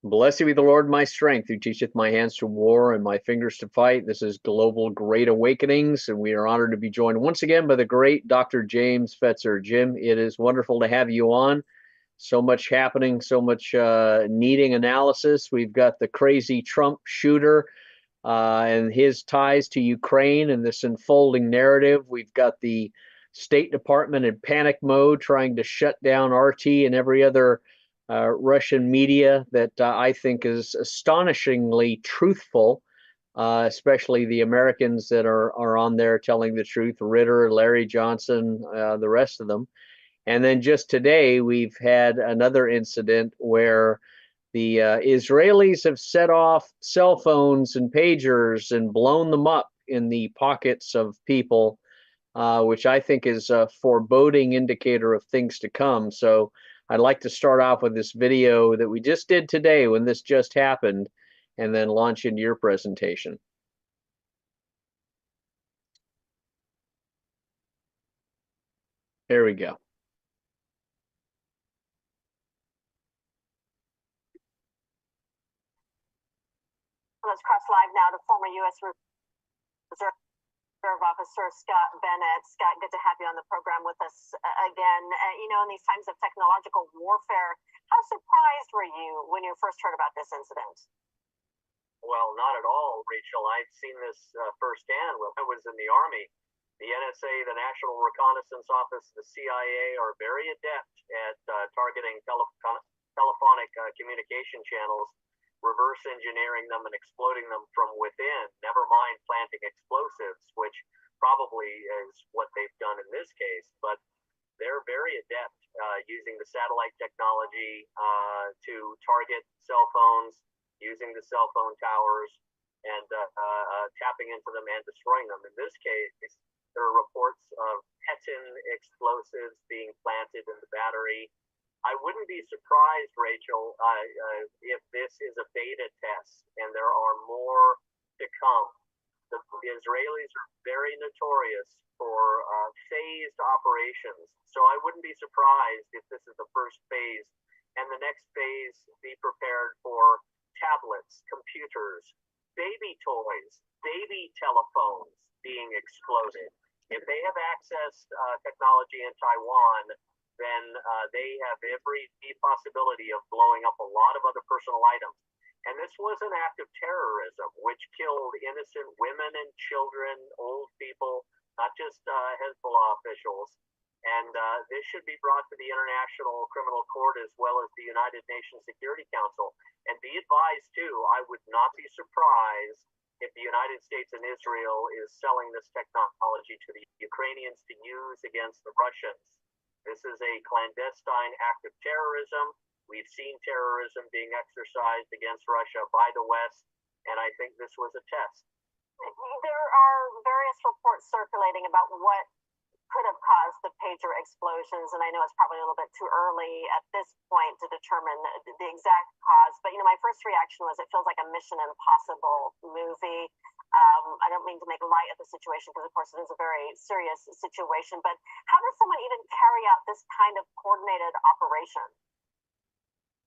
Blessed be the Lord my strength, who teacheth my hands to war and my fingers to fight. This is Global Great Awakenings, and we are honored to be joined once again by the great Dr. James Fetzer. Jim, it is wonderful to have you on. So much happening, so much needing analysis. We've got the crazy Trump shooter and his ties to Ukraine and this unfolding narrative. We've got the State Department in panic mode, trying to shut down RT and every other Russian media that I think is astonishingly truthful, especially the Americans that are on there telling the truth, Ritter, Larry Johnson, the rest of them. And then just today, we've had another incident where the Israelis have set off cell phones and pagers and blown them up in the pockets of people, which I think is a foreboding indicator of things to come. So I'd like to start off with this video that we just did today when this just happened, and then launch into your presentation. There we go. Let's cross live now to former U.S. Reserve Officer Scott Bennett. Scott, good to have you on the program with us again. In these times of technological warfare, how surprised were you when you first heard about this incident? Well, not at all, Rachel. I've seen this firsthand when I was in the Army. The NSA, the National Reconnaissance Office, the CIA are very adept at targeting telephonic communication channels, reverse engineering them and exploding them from within, never mind planting explosives, which probably is what they've done in this case. But they're very adept using the satellite technology to target cell phones, using the cell phone towers, and tapping into them and destroying them. In this case, there are reports of Petin explosives being planted in the battery. I wouldn't be surprised, Rachel, if this is a beta test and there are more to come. The Israelis are very notorious for phased operations. So I wouldn't be surprised if this is the first phase, and the next phase be prepared for tablets, computers, baby toys, baby telephones being exploded. If they have accessed technology in Taiwan, then they have every possibility of blowing up a lot of other personal items. And this was an act of terrorism, which killed innocent women and children, old people, not just Hezbollah officials. And this should be brought to the International Criminal Court as well as the United Nations Security Council. And be advised, too, I would not be surprised if the United States and Israel is selling this technology to the Ukrainians to use against the Russians. This is a clandestine act of terrorism. We've seen terrorism being exercised against Russia by the West, and I think this was a test. There are various reports circulating about what could have caused the pager explosions, and I know it's probably a little bit too early at this point to determine the exact cause, but my first reaction was it feels like a Mission Impossible movie. I don't mean to make light of the situation because, of course, it is a very serious situation, but how does someone even carry out this kind of coordinated operation?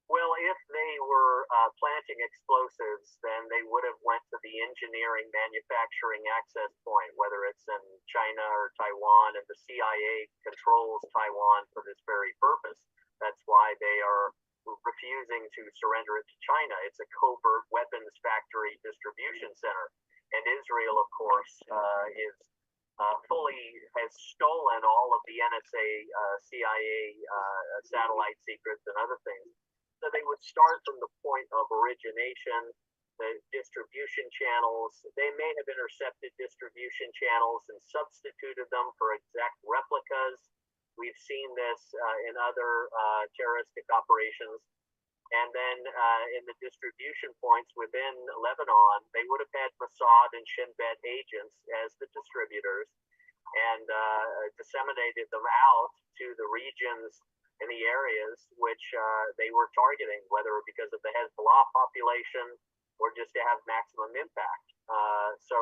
Well, if they were planting explosives, then they would have went to the engineering manufacturing access point, whether it's in China or Taiwan, and the CIA controls Taiwan for this very purpose. That's why they are refusing to surrender it to China. It's a covert weapons factory distribution center. And Israel, of course, has stolen all of the NSA, CIA satellite secrets and other things. So they would start from the point of origination, the distribution channels. They may have intercepted distribution channels and substituted them for exact replicas. We've seen this in other terroristic operations. And then in the distribution points within Lebanon, they would have had Mossad and Shin Bet agents as the distributors and disseminated them out to the regions in the areas which they were targeting, whether because of the Hezbollah population or just to have maximum impact. So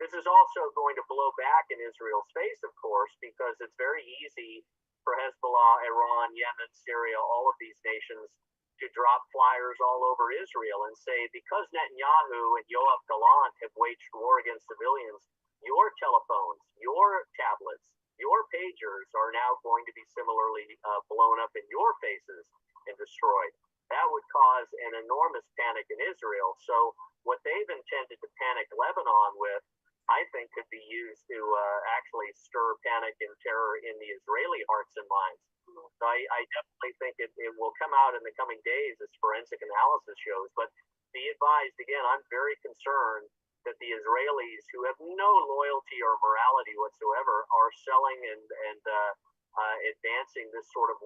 this is also going to blow back in Israel's face, of course, because it's very easy for Hezbollah, Iran, Yemen, Syria, all of these nations to drop flyers all over Israel and say, because Netanyahu and Yoav Gallant have waged war against civilians, your telephones, your tablets, your pagers are now going to be similarly blown up in your faces and destroyed. That would cause an enormous panic in Israel. So what they've intended to panic Lebanon with, I think, could be used to actually stir panic and terror in the Israeli hearts and minds. So I definitely think it will come out in the coming days as forensic analysis shows. But be advised, again, I'm very concerned that the Israelis, who have no loyalty or morality whatsoever, are selling and advancing this sort of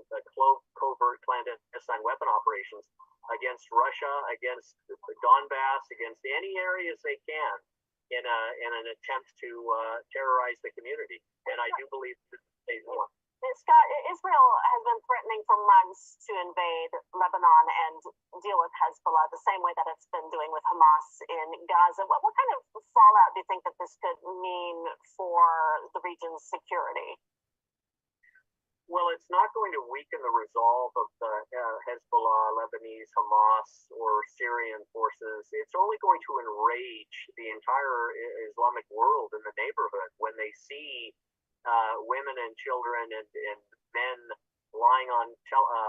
covert clandestine weapon operations against Russia, against the Donbass, against any areas they can in an attempt to terrorize the community. And I do believe that they want. Scott, Israel has been threatening for months to invade Lebanon and deal with Hezbollah the same way that it's been doing with Hamas in Gaza. What kind of fallout do you think that this could mean for the region's security? Well, it's not going to weaken the resolve of the Hezbollah, Lebanese, Hamas, or Syrian forces. It's only going to enrage the entire Islamic world in the neighborhood when they see women and children and men lying on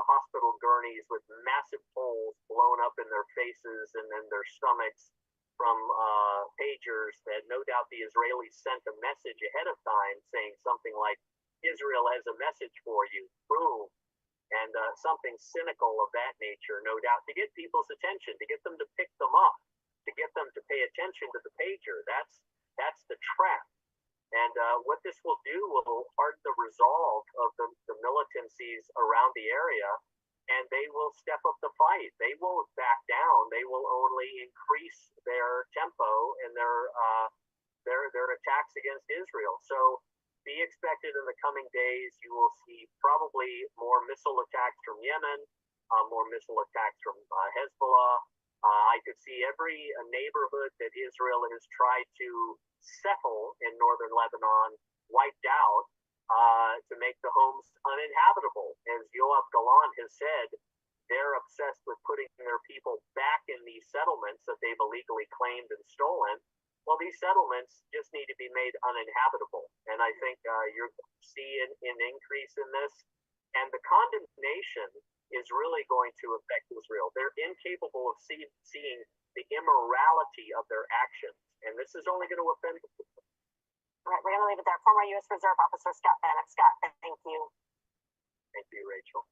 hospital gurneys with massive holes blown up in their faces and then their stomachs from pagers that no doubt the Israelis sent a message ahead of time saying something like, Israel has a message for you, boom, and something cynical of that nature, no doubt, to get people's attention, to get them to pick them up, to get them to pay attention to the pager. That's the trap. And what this will do will harden the resolve of the militancies around the area, and they will step up the fight. They won't back down. They will only increase their tempo and their attacks against Israel. So be expected in the coming days. You will see probably more missile attacks from Yemen, more missile attacks from Hezbollah. I could see every neighborhood that Israel has tried to settle in northern Lebanon wiped out to make the homes uninhabitable. As Yoav Gallant has said, they're obsessed with putting their people back in these settlements that they've illegally claimed and stolen. Well, these settlements just need to be made uninhabitable. And I think you're going to see an increase in this. And the condemnation is really going to affect Israel. They're incapable of seeing the immorality of their actions. And this is only going to offend them. All right, we're going to leave it there. Former U.S. Reserve Officer Scott Bennett. Scott, thank you. Thank you, Rachel.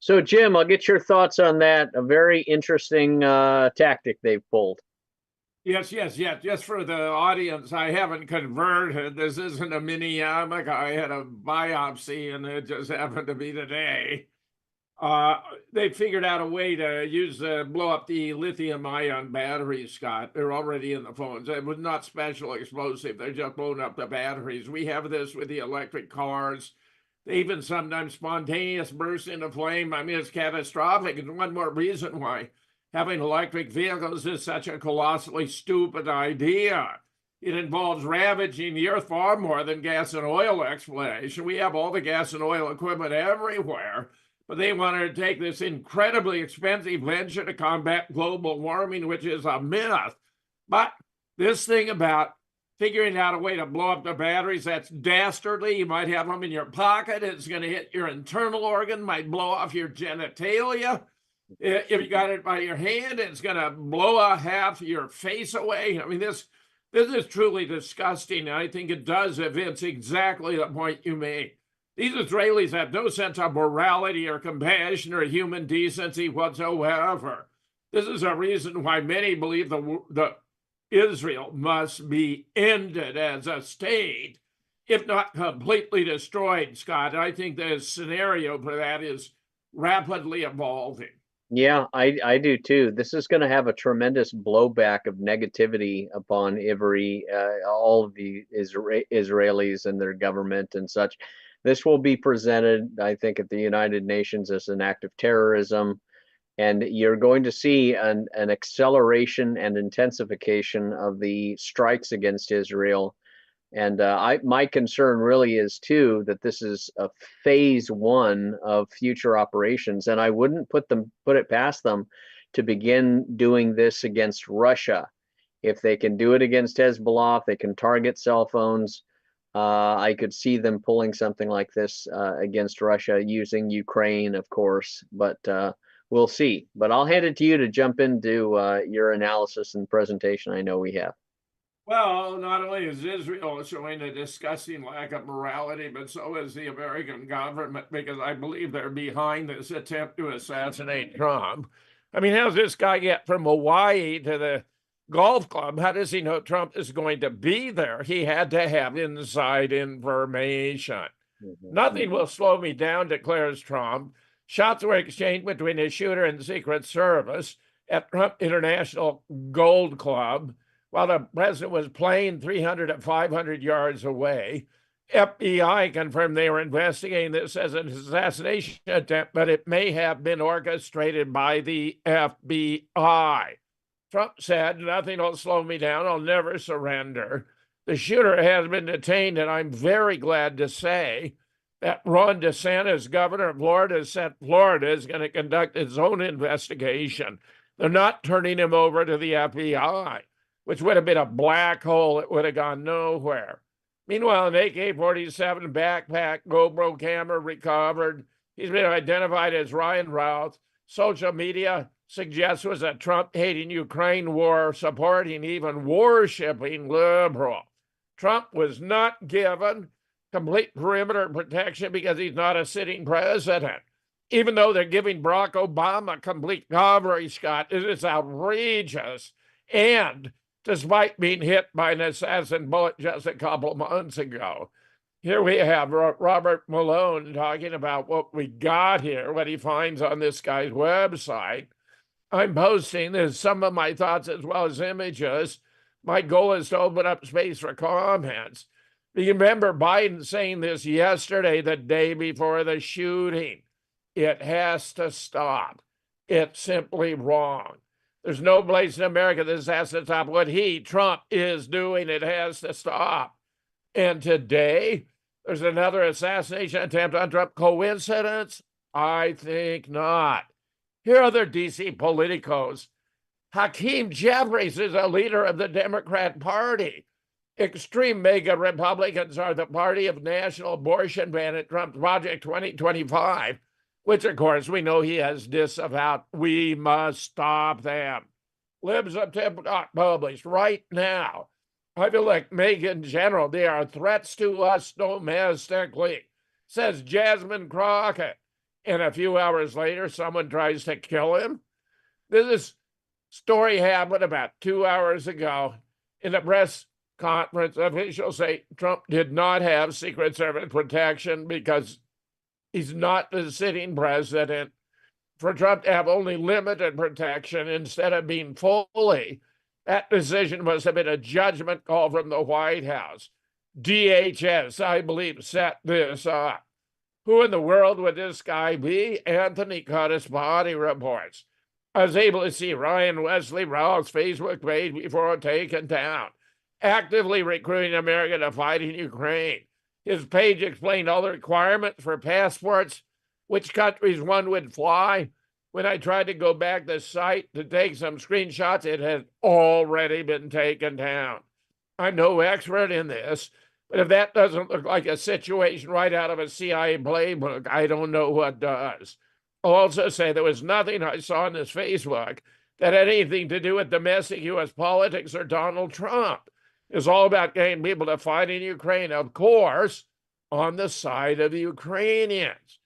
So, Jim, I'll get your thoughts on that. A very interesting tactic they've pulled. Yes. Just for the audience, I haven't converted. This isn't a mini yarmulke. I had a biopsy, and it just happened to be today. They figured out a way to use blow up the lithium-ion batteries, Scott. They're already in the phones. It was not special explosive. They're just blowing up the batteries. We have this with the electric cars. They even sometimes spontaneous burst into flame. I mean, it's catastrophic. And one more reason why having electric vehicles is such a colossally stupid idea. It involves ravaging the earth far more than gas and oil exploration. We have all the gas and oil equipment everywhere, but they wanted to take this incredibly expensive venture to combat global warming, which is a myth. But this thing about figuring out a way to blow up the batteries, that's dastardly. You might have them in your pocket. It's going to hit your internal organ, might blow off your genitalia. If you got it by your hand, it's going to blow half your face away. I mean, this is truly disgusting. I think it does evince exactly the point you make. These Israelis have no sense of morality or compassion or human decency whatsoever. This is a reason why many believe the Israel must be ended as a state, if not completely destroyed, Scott. I think the scenario for that is rapidly evolving. Yeah, I do too. This is going to have a tremendous blowback of negativity upon all of the Israelis and their government and such. This will be presented, I think, at the United Nations as an act of terrorism. And you're going to see an acceleration and intensification of the strikes against Israel And my concern really is too that this is a phase one of future operations, and I wouldn't put it past them to begin doing this against Russia. If they can do it against Hezbollah, if they can target cell phones, I could see them pulling something like this against Russia using Ukraine, of course, but we'll see. But I'll hand it to you to jump into your analysis and presentation I know we have. Well, not only is Israel showing a disgusting lack of morality, but so is the American government, because I believe they're behind this attempt to assassinate Trump. I mean, how's this guy get from Hawaii to the golf club? How does he know Trump is going to be there? He had to have inside information. Nothing will slow me down, declares Trump. Shots were exchanged between a shooter and the Secret Service at Trump International Gold Club while the president was playing 300 to 500 yards away. FBI confirmed they were investigating this as an assassination attempt, but it may have been orchestrated by the FBI. Trump said, "Nothing will slow me down. I'll never surrender." The shooter has been detained, and I'm very glad to say that Ron DeSantis, governor of Florida, said Florida is going to conduct its own investigation. They're not turning him over to the FBI, which would have been a black hole. It would have gone nowhere. Meanwhile, an AK-47 backpack, GoPro camera recovered. He's been identified as Ryan Routh. Social media suggests was a Trump-hating Ukraine war, supporting, even worshipping liberal. Trump was not given complete perimeter protection because he's not a sitting president. Even though they're giving Barack Obama complete coverage, Scott, it is outrageous. And despite being hit by an assassin bullet just a couple of months ago. Here we have Robert Malone talking about what we got here, what he finds on this guy's website. I'm posting this, some of my thoughts as well as images. My goal is to open up space for comments. You remember Biden saying this yesterday, the day before the shooting. It has to stop. It's simply wrong. There's no place in America that has to stop what Trump, is doing. It has to stop. And today, there's another assassination attempt on Trump. Coincidence? I think not. Here are other D.C. politicos. Hakeem Jeffries is a leader of the Democrat Party. Extreme MAGA Republicans are the party of national abortion ban at Trump's Project 2025, which, of course, we know he has disavowed. We must stop them. Libs of TikTok published right now. I feel like MAGA in general, they are threats to us domestically, says Jasmine Crockett. And a few hours later, someone tries to kill him. This story happened about 2 hours ago. In a press conference, officials say Trump did not have Secret Service protection because he's not the sitting president. For Trump to have only limited protection instead of being fully, that decision must have been a judgment call from the White House. DHS, I believe, set this up. Who in the world would this guy be? Anthony Curtis body reports. I was able to see Ryan Wesley Routh's Facebook page before taken down, actively recruiting America to fight in Ukraine. His page explained all the requirements for passports, which countries one would fly. When I tried to go back to the site to take some screenshots, it had already been taken down. I'm no expert in this, but if that doesn't look like a situation right out of a CIA playbook, I don't know what does. I'll also say there was nothing I saw on this Facebook that had anything to do with domestic U.S. politics or Donald Trump. It's all about getting people to fight in Ukraine, of course, on the side of the Ukrainians.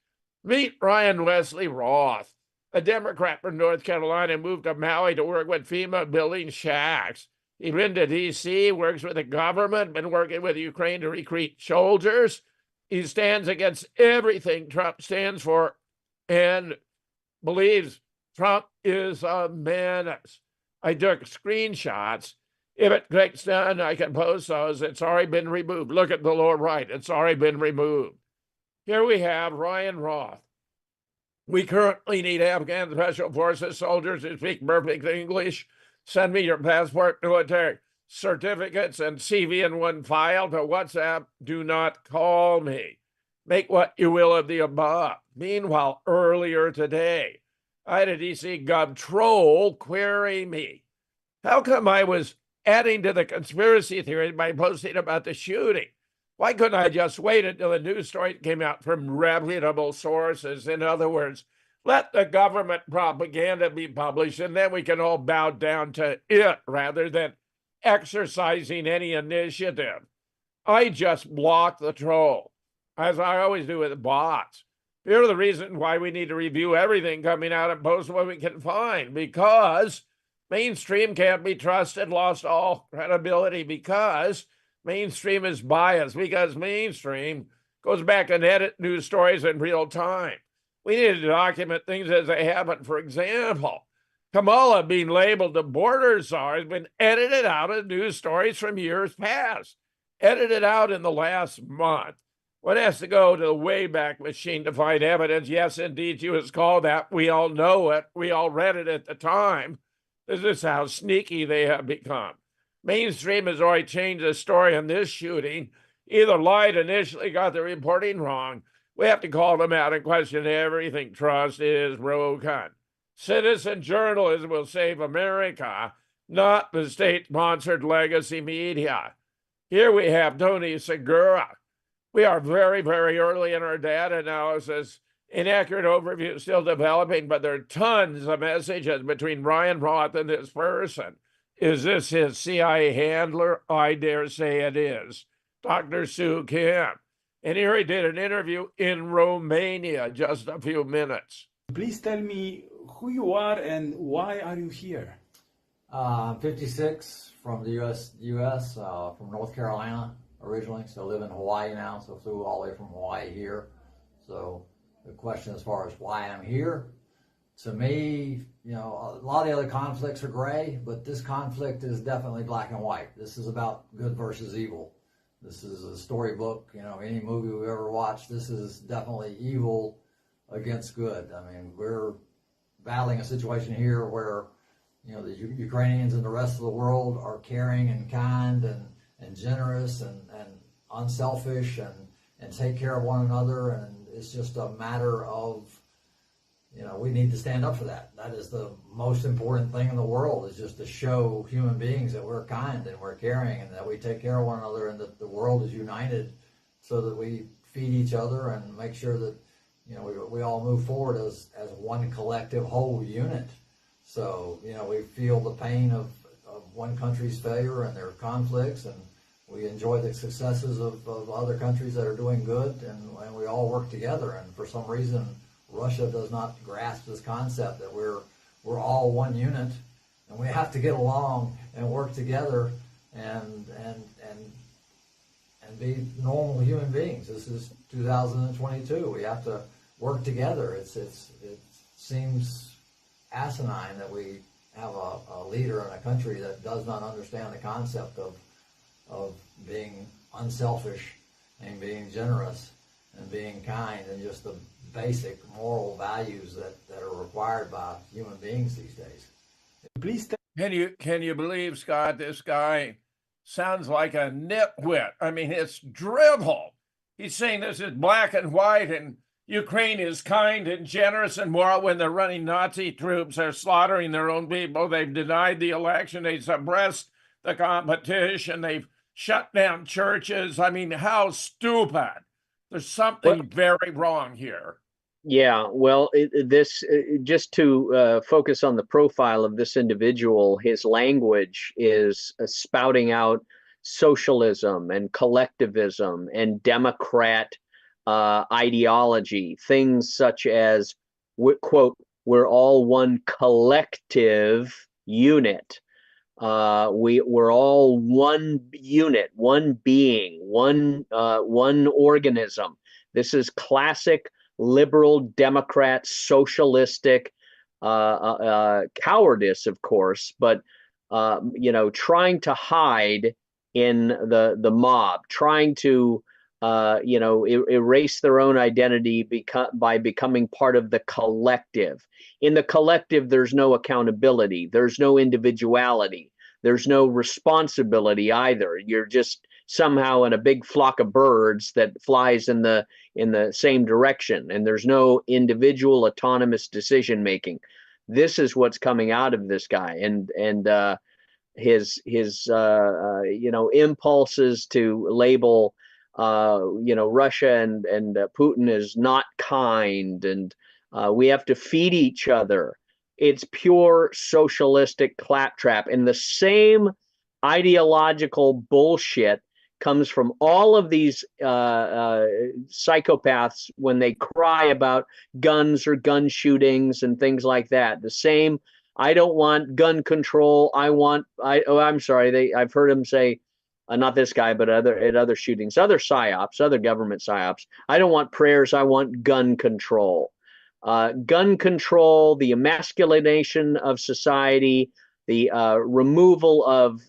Meet Ryan Wesley Roth, a Democrat from North Carolina, moved to Maui to work with FEMA building shacks. He's been to D.C., works with the government, been working with Ukraine to recruit soldiers. He stands against everything Trump stands for and believes Trump is a menace. I took screenshots. If it clicks done, I can post those. It's already been removed. Look at the lower right. It's already been removed. Here we have Ryan Roth. We currently need Afghan Special Forces soldiers who speak perfect English. Send me your passport, military certificates and CV in one file to WhatsApp, do not call me. Make what you will of the above. Meanwhile, earlier today, I had a DC Gov troll query me. How come I was adding to the conspiracy theory by posting about the shooting? Why couldn't I just wait until the news story came out from reputable sources? In other words, let the government propaganda be published, and then we can all bow down to it rather than exercising any initiative. I just block the troll, as I always do with bots. Here's the reason why we need to review everything coming out and post what we can find, because mainstream can't be trusted, lost all credibility, because mainstream is biased, because mainstream goes back and edit news stories in real time. We need to document things as they happen. For example, Kamala being labeled the border czar has been edited out of news stories from years past, edited out in the last month. One has to go to the Wayback Machine to find evidence. Yes, indeed, she was called that. We all know it. We all read it at the time. This is how sneaky they have become. Mainstream has already changed the story on this shooting. Either lied initially, got the reporting wrong. We have to call them out and question everything. Trust is broken. Citizen journalism will save America, not the state-sponsored legacy media. Here we have Tony Segura. We are very, very early in our data analysis. Inaccurate overview still developing, but there are tons of messages between Ryan Roth and this person. Is this his CIA handler? I dare say it is. Dr. Sue Kim. And here he did an interview in Romania, just a few minutes. Please tell me who you are and why are you here? I'm 56 from the U.S., from North Carolina originally, so I live in Hawaii now, so flew all the way from Hawaii here. So the question as far as why I'm here, to me, you know, a lot of the other conflicts are gray, but this conflict is definitely black and white. This is about good versus evil. This is a storybook, you know, any movie we've ever watched, this is definitely evil against good. I mean, we're battling a situation here where, you know, the Ukrainians and the rest of the world are caring and kind and generous and unselfish and take care of one another, and it's just a matter of, you know, we need to stand up for that. That is the most important thing in the world, is just to show human beings that we're kind and we're caring and that we take care of one another and that the world is united so that we feed each other and make sure that, you know, we all move forward as one collective whole unit. So, you know, we feel the pain of one country's failure and their conflicts, and we enjoy the successes of other countries that are doing good, and we all work together. And for some reason, Russia does not grasp this concept that we're all one unit, and we have to get along and work together and be normal human beings. This is 2022. We have to work together. It seems asinine that we have a leader in a country that does not understand the concept of being unselfish and being generous and being kind and just the basic moral values that are required by human beings these days. Please Can you believe, Scott, this guy sounds like a nitwit? I mean, it's drivel. He's saying this is black and white and Ukraine is kind and generous and moral when they're running Nazi troops. They're slaughtering their own people. They've denied the election. They suppressed the competition. They've shut down churches. I mean, how stupid. There's something very wrong here. Yeah, well, just to focus on the profile of this individual, his language is spouting out socialism and collectivism and Democrat ideology, things such as, quote, we're all one collective unit. We're all one unit, one being, one organism. This is classic liberal Democrat socialistic cowardice, of course, but you know, trying to hide in the mob, trying to you know, erase their own identity by becoming part of the collective. In the collective, there's no accountability, there's no individuality, There's no responsibility either. You're just somehow in a big flock of birds that flies in the same direction, and there's no individual autonomous decision making. This is what's coming out of this guy, and his impulses to label Russia and Putin as not kind, and we have to feed each other. It's pure socialistic claptrap, and the same ideological bullshit comes from all of these psychopaths when they cry about guns or gun shootings and things like that. The same, I don't want gun control. I'm sorry. I've heard him say, not this guy, but other shootings, other psyops, other government psyops. I don't want prayers. I want gun control. Gun control, the emasculation of society, the removal of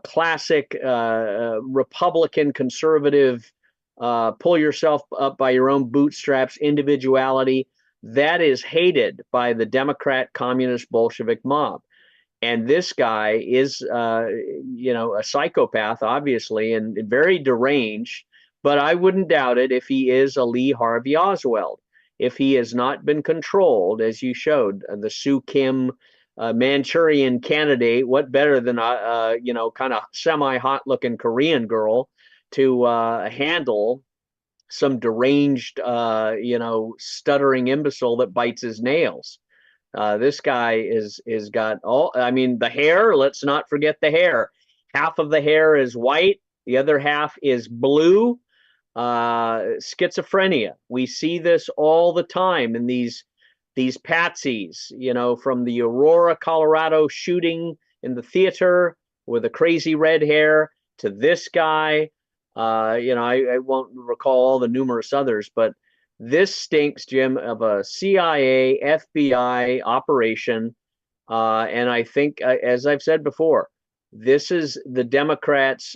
classic Republican conservative, pull yourself up by your own bootstraps individuality. That is hated by the Democrat, Communist, Bolshevik mob. And this guy is, a psychopath, obviously, and very deranged. But I wouldn't doubt it if he is a Lee Harvey Oswald. If he has not been controlled, as you showed, the Sue Kim Manchurian candidate, what better than kind of semi-hot looking Korean girl to handle some deranged, stuttering imbecile that bites his nails. This guy is got all. I mean, the hair. Let's not forget the hair. Half of the hair is white. The other half is blue. Schizophrenia. We see this all the time in these patsies. From the Aurora, Colorado shooting in the theater with the crazy red hair to this guy. I won't recall all the numerous others, but this stinks, Jim, of a CIA, FBI operation. And I think, as I've said before, this is the Democrats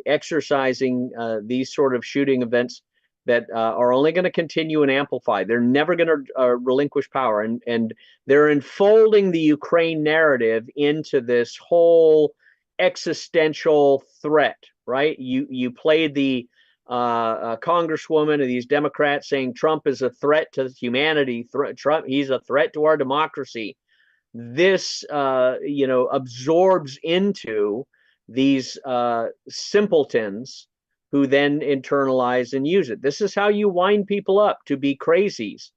exercising these sort of shooting events that are only going to continue and amplify. They're never going to relinquish power. And they're enfolding the Ukraine narrative into this whole existential threat, right? You played the congresswoman of these Democrats saying Trump is a threat to humanity. Trump, he's a threat to our democracy. This, absorbs into these simpletons who then internalize and use it. This is how you wind people up to be crazies.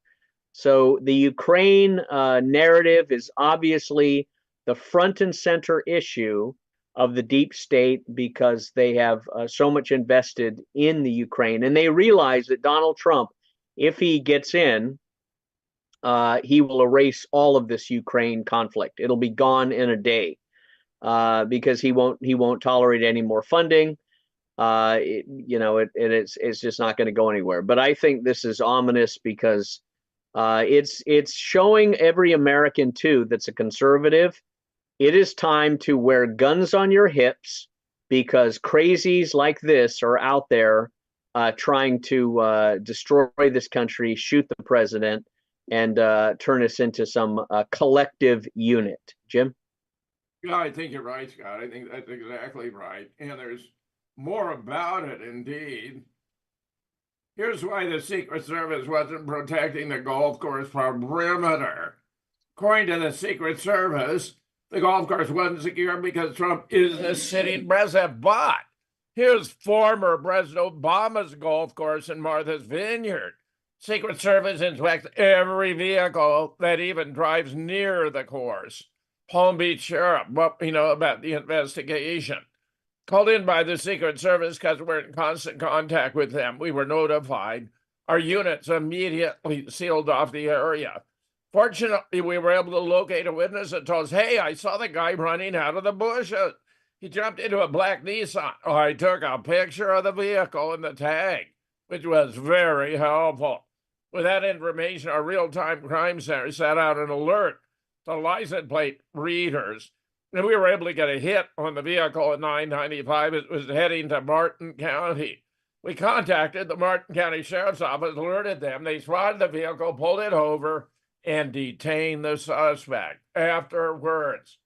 So the Ukraine narrative is obviously the front and center issue of the deep state because they have so much invested in the Ukraine. And they realize that Donald Trump, if he gets in, he will erase all of this Ukraine conflict. It'll be gone in a day because he won't tolerate any more funding. It's just not going to go anywhere. But I think this is ominous because it's showing every American too that's a conservative. It is time to wear guns on your hips because crazies like this are out there trying to destroy this country, shoot the president, and turn us into some collective unit. Jim? Yeah, I think you're right, Scott. I think that's exactly right. And there's more about it, indeed. Here's why the Secret Service wasn't protecting the golf course perimeter. According to the Secret Service, the golf course wasn't secure because Trump is the sitting president. But here's former President Obama's golf course in Martha's Vineyard. Secret Service inspects every vehicle that even drives near the course. Palm Beach Sheriff, about the investigation. Called in by the Secret Service because we're in constant contact with them. We were notified. Our units immediately sealed off the area. Fortunately, we were able to locate a witness that told us, hey, I saw the guy running out of the bushes. He jumped into a black Nissan. I took a picture of the vehicle and the tag, which was very helpful. With that information, our real-time crime center set out an alert to license plate readers, and we were able to get a hit on the vehicle at 995. It was heading to Martin County. We contacted the Martin County Sheriff's Office, alerted them. They spotted the vehicle, pulled it over, and detained the suspect. Afterwards,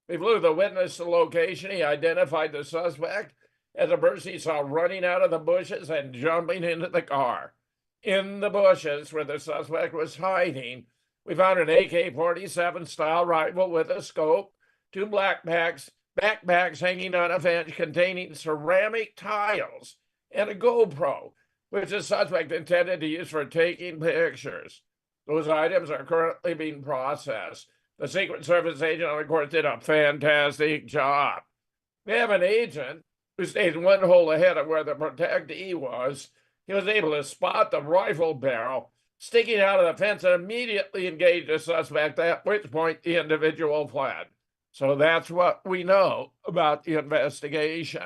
We flew the witness to location. He identified the suspect as a person he saw running out of the bushes and jumping into the car. In the bushes where the suspect was hiding, we found an AK-47 style rifle with a scope, two backpacks hanging on a fence containing ceramic tiles, and a GoPro, which the suspect intended to use for taking pictures. Those items are currently being processed. The Secret Service agent, of course, did a fantastic job. We have an agent who stayed one hole ahead of where the protectee was. He was able to spot the rifle barrel sticking out of the fence and immediately engaged the suspect, at which point the individual fled. So that's what we know about the investigation.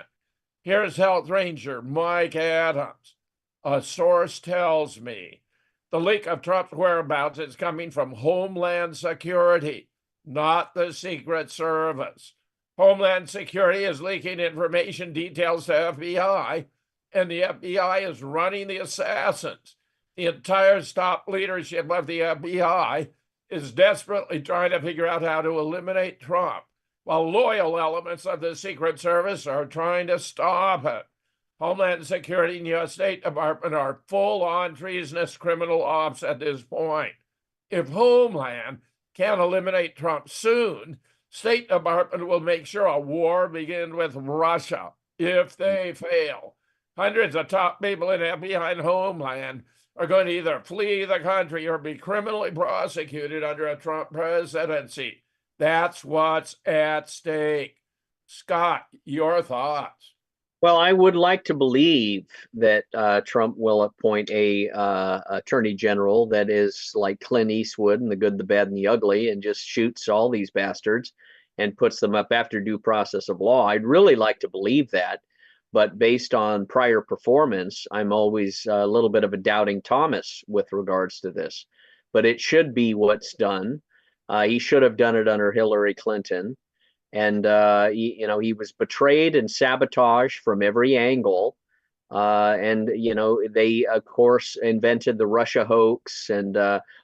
Here's Health Ranger Mike Adams. A source tells me the leak of Trump's whereabouts is coming from Homeland Security, not the Secret Service. Homeland Security is leaking information details to FBI, and the FBI is running the assassins. The entire top leadership of the FBI is desperately trying to figure out how to eliminate Trump, while loyal elements of the Secret Service are trying to stop it. Homeland Security and U.S. State Department are full-on treasonous criminal ops at this point. If Homeland can't eliminate Trump soon, State Department will make sure a war begins with Russia. If they fail, hundreds of top people in FBI and Homeland are going to either flee the country or be criminally prosecuted under a Trump presidency. That's what's at stake. Scott, your thoughts? Well, I would like to believe that Trump will appoint a attorney general that is like Clint Eastwood in The Good, the Bad, and the Ugly, and just shoots all these bastards and puts them up after due process of law. I'd really like to believe that, but based on prior performance, I'm always a little bit of a doubting Thomas with regards to this. But it should be what's done. He should have done it under Hillary Clinton. And he was betrayed and sabotaged from every angle. And they of course invented the Russia hoax, and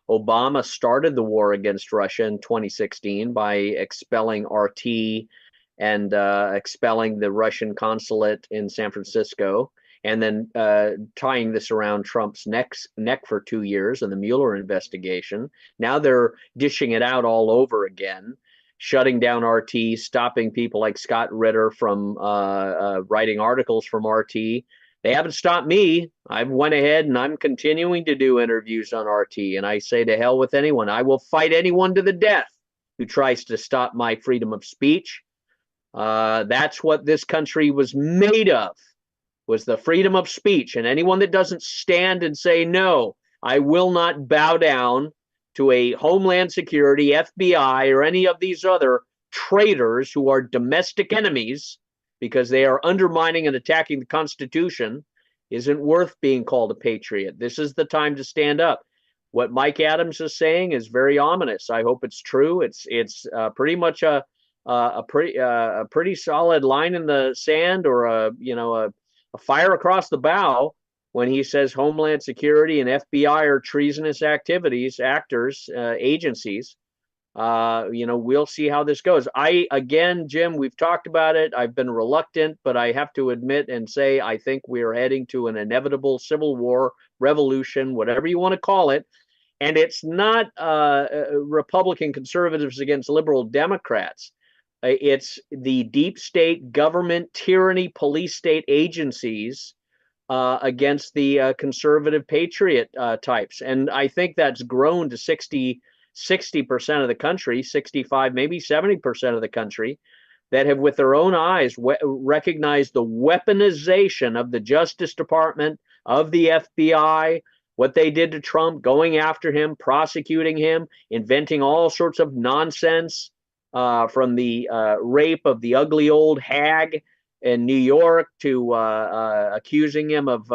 Obama started the war against Russia in 2016 by expelling RT and expelling the Russian consulate in San Francisco, and then tying this around Trump's neck for 2 years in the Mueller investigation. Now they're dishing it out all over again, shutting down RT, stopping people like Scott Ritter from writing articles from RT. They haven't stopped me. I went ahead and I'm continuing to do interviews on RT, and I say to hell with anyone. I will fight anyone to the death who tries to stop my freedom of speech. That's what this country was made of, was the freedom of speech. And anyone that doesn't stand and say, no, I will not bow down to a Homeland Security, FBI, or any of these other traitors who are domestic enemies because they are undermining and attacking the Constitution, isn't worth being called a patriot. This is the time to stand up. What Mike Adams is saying is very ominous. I hope it's true. It's pretty much a pretty solid line in the sand, or a fire across the bow, when he says Homeland Security and FBI are treasonous actors, agencies. We'll see how this goes. Again, Jim, we've talked about it. I've been reluctant, but I have to admit and say I think we are heading to an inevitable civil war, revolution, whatever you want to call it. And it's not Republican conservatives against liberal Democrats. It's the deep state government tyranny, police state agencies against the conservative patriot types. And I think that's grown to 60% of the country, 65, maybe 70% of the country, that have with their own eyes recognized the weaponization of the Justice Department, of the FBI, what they did to Trump, going after him, prosecuting him, inventing all sorts of nonsense, from the rape of the ugly old hag in New York to accusing him of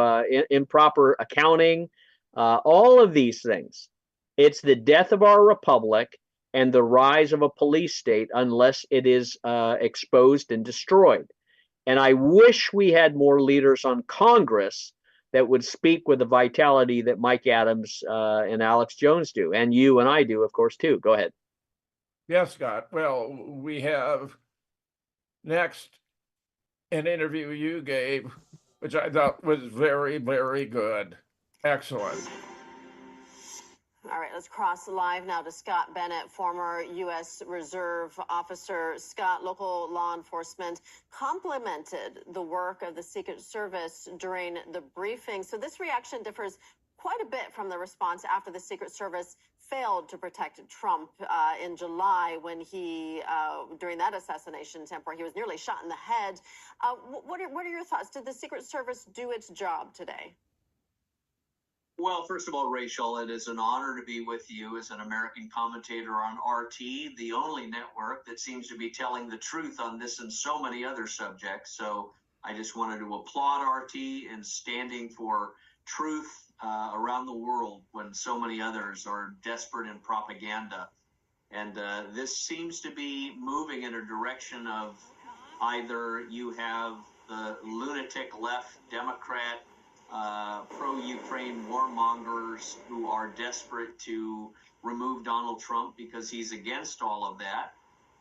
improper accounting, all of these things. It's the death of our republic and the rise of a police state unless it is exposed and destroyed. And I wish we had more leaders on Congress that would speak with the vitality that Mike Adams and Alex Jones do, and you and I do, of course, too. Go ahead. Yes, Scott. Well, we have next an interview you gave, which I thought was very, very good. Excellent. All right, let's cross live now to Scott Bennett, former U.S. Reserve officer. Scott, local law enforcement complimented the work of the Secret Service during the briefing. So this reaction differs quite a bit from the response after the Secret Service failed to protect Trump in July when he, during that assassination attempt where he was nearly shot in the head. What are your thoughts? Did the Secret Service do its job today? Well, first of all, Rachel, it is an honor to be with you as an American commentator on RT, the only network that seems to be telling the truth on this and so many other subjects. So I just wanted to applaud RT in standing for truth around the world when so many others are desperate in propaganda. And this seems to be moving in a direction of either you have the lunatic left Democrat pro-Ukraine warmongers who are desperate to remove Donald Trump because he's against all of that,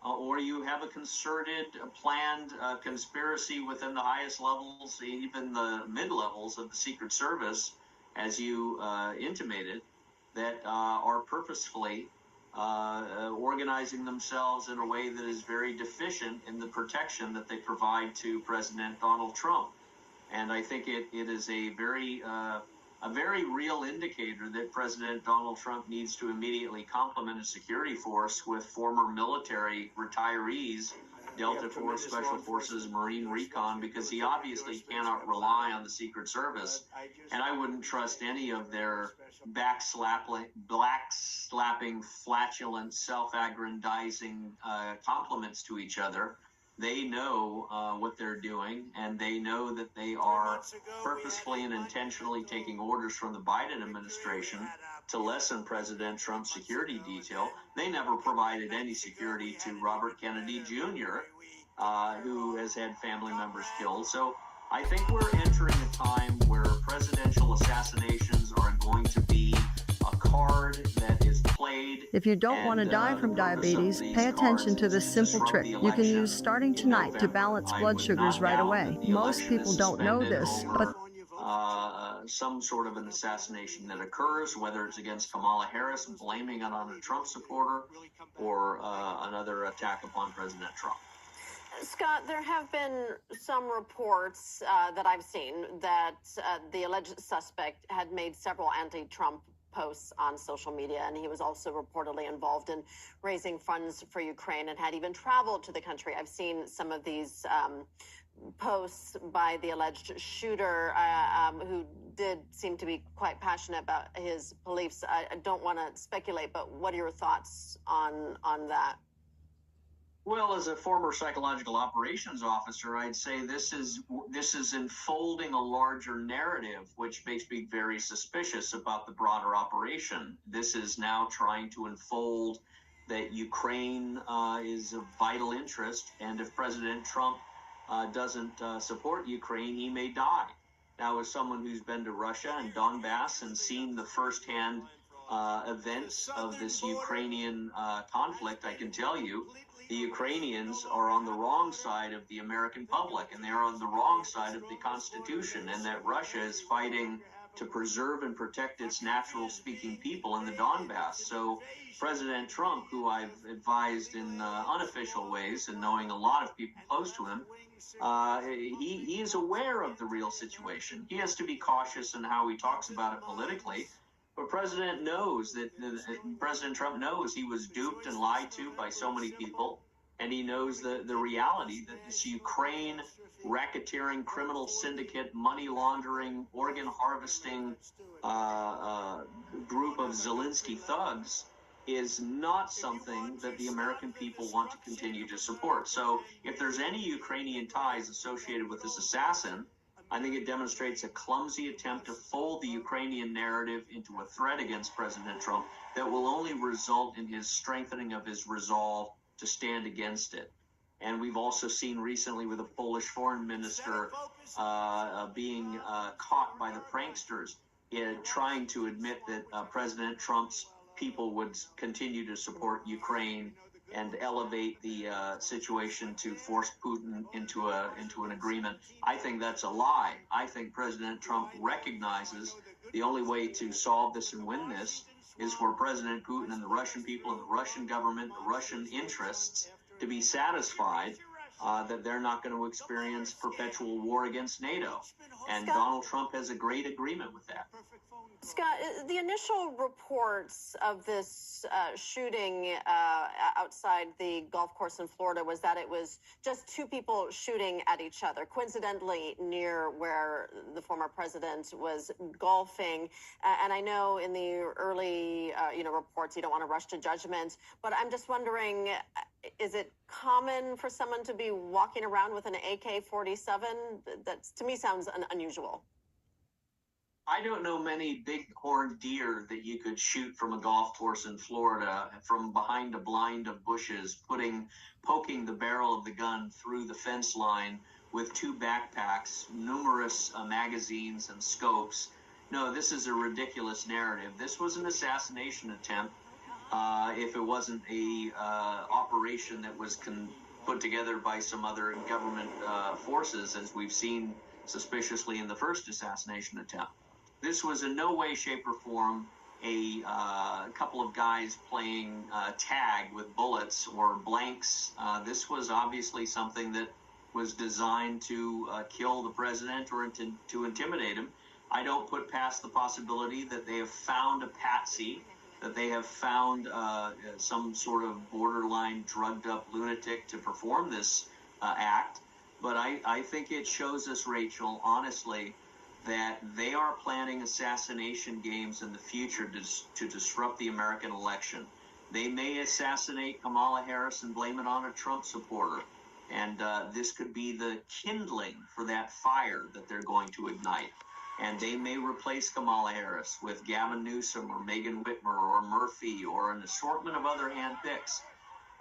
or you have a concerted, planned conspiracy within the highest levels, even the mid-levels of the Secret Service, as you intimated, that are purposefully organizing themselves in a way that is very deficient in the protection that they provide to President Donald Trump. And I think it is a very real indicator that President Donald Trump needs to immediately complement his security force with former military retirees, Delta Force, Special Forces, Marine Recon, because he obviously cannot rely on the Secret Service. And I wouldn't trust any of their black-slapping, flatulent, self-aggrandizing compliments to each other. They know what they're doing, and they know that they are purposefully and intentionally taking orders from the Biden administration to lessen President Trump's security detail. They never provided any security to Robert Kennedy Jr., who has had family members killed. So I think we're entering a time where presidential assassinations are going to be a card that is played. If you don't want to die from diabetes, pay attention to this simple trick you can use starting tonight to balance blood sugars right away. Most people don't know this, but some sort of an assassination that occurs, whether it's against Kamala Harris, blaming it on a Trump supporter, or another attack upon President Trump. Scott, there have been some reports that I've seen that the alleged suspect had made several anti-Trump posts on social media, and he was also reportedly involved in raising funds for Ukraine and had even traveled to the country. I've seen some of these posts by the alleged shooter who did seem to be quite passionate about his beliefs. I don't want to speculate, but what are your thoughts on that? Well, as a former psychological operations officer, I'd say this is unfolding a larger narrative, which makes me very suspicious about the broader operation. This is now trying to unfold that Ukraine is of vital interest, and if President Trump doesn't support Ukraine, he may die. Now, as someone who's been to Russia and Donbass and seen the firsthand events of this Ukrainian conflict, I can tell you the Ukrainians are on the wrong side of the American public, and they're on the wrong side of the Constitution, and that Russia is fighting to preserve and protect its natural-speaking people in the Donbass. So President Trump, who I've advised in unofficial ways and knowing a lot of people close to him, he is aware of the real situation. He has to be cautious in how he talks about it politically. But President Trump knows he was duped and lied to by so many people, and he knows the reality that this Ukraine racketeering, criminal syndicate, money laundering, organ harvesting group of Zelensky thugs is not something that the American people want to continue to support. So if there's any Ukrainian ties associated with this assassin, I think it demonstrates a clumsy attempt to fold the Ukrainian narrative into a threat against President Trump that will only result in his strengthening of his resolve to stand against it. And we've also seen recently with the Polish foreign minister being caught by the pranksters trying to admit that President Trump's people would continue to support Ukraine and elevate the situation to force Putin into an agreement. I think that's a lie. I think President Trump recognizes the only way to solve this and win this is for President Putin and the Russian people and the Russian government, the Russian interests to be satisfied that they're not going to experience perpetual war against NATO. And Donald Trump has a great agreement with that. Scott, the initial reports of this shooting outside the golf course in Florida was that it was just two people shooting at each other, coincidentally near where the former president was golfing. And I know in the early, reports, you don't want to rush to judgment, but I'm just wondering, is it common for someone to be walking around with an AK-47? That, to me, sounds unusual. I don't know many big-horned deer that you could shoot from a golf course in Florida from behind a blind of bushes, poking the barrel of the gun through the fence line with two backpacks, numerous magazines and scopes. No, this is a ridiculous narrative. This was an assassination attempt. If it wasn't a operation that was put together by some other government forces, as we've seen suspiciously in the first assassination attempt. This was in no way, shape, or form a couple of guys playing tag with bullets or blanks. This was obviously something that was designed to kill the president or to intimidate him. I don't put past the possibility that they have found a patsy, that they have found some sort of borderline drugged up lunatic to perform this act. But I think it shows us, Rachel, honestly, that they are planning assassination games in the future to disrupt the American election. They may assassinate Kamala Harris and blame it on a Trump supporter. And this could be the kindling for that fire that they're going to ignite. And they may replace Kamala Harris with Gavin Newsom or Megan Whitmer or Murphy or an assortment of other handpicks